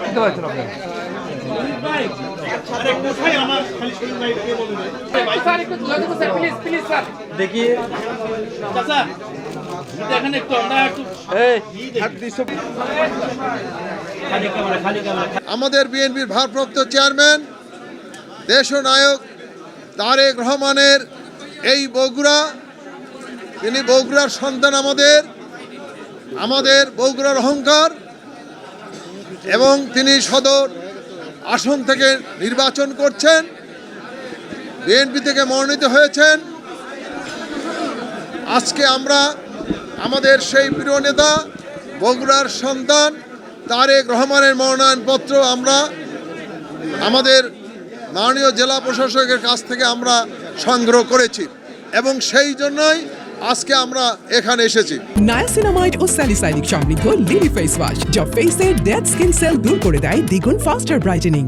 বুঝতে পারছেন আপনি? দেখি আমাদের বিএনপির ভারপ্রাপ্ত চেয়ারম্যান দেশনায়ক তারেক রহমানের এই বগুড়া, তিনি বগুড়ার সন্তান, আমাদের বগুড়ার অহংকার, এবং তিনি সদর আসন থেকে নির্বাচন করছেন, বিএনপি থেকে মনোনীত হয়েছেন। আজকে আমরা আমাদের সেই প্রিয় নেতা বগুড়ার সন্তান তারেক রহমানের মনোনয়নপত্র আমরা আমাদের মাননীয় জেলা প্রশাসকের কাছ থেকে আমরা সংগ্রহ করেছি এবং সেই জন্যই আজকে আমরা এখানে এসেছি। নায়াসিনামাইড ও স্যালিসাইলিক সমৃদ্ধ লিলি ফেস ওয়াশ যা ফেসের ডেড স্কিন সেল দূর করে দেয় দ্বিগুণ ফাস্টার ব্রাইটেনিং।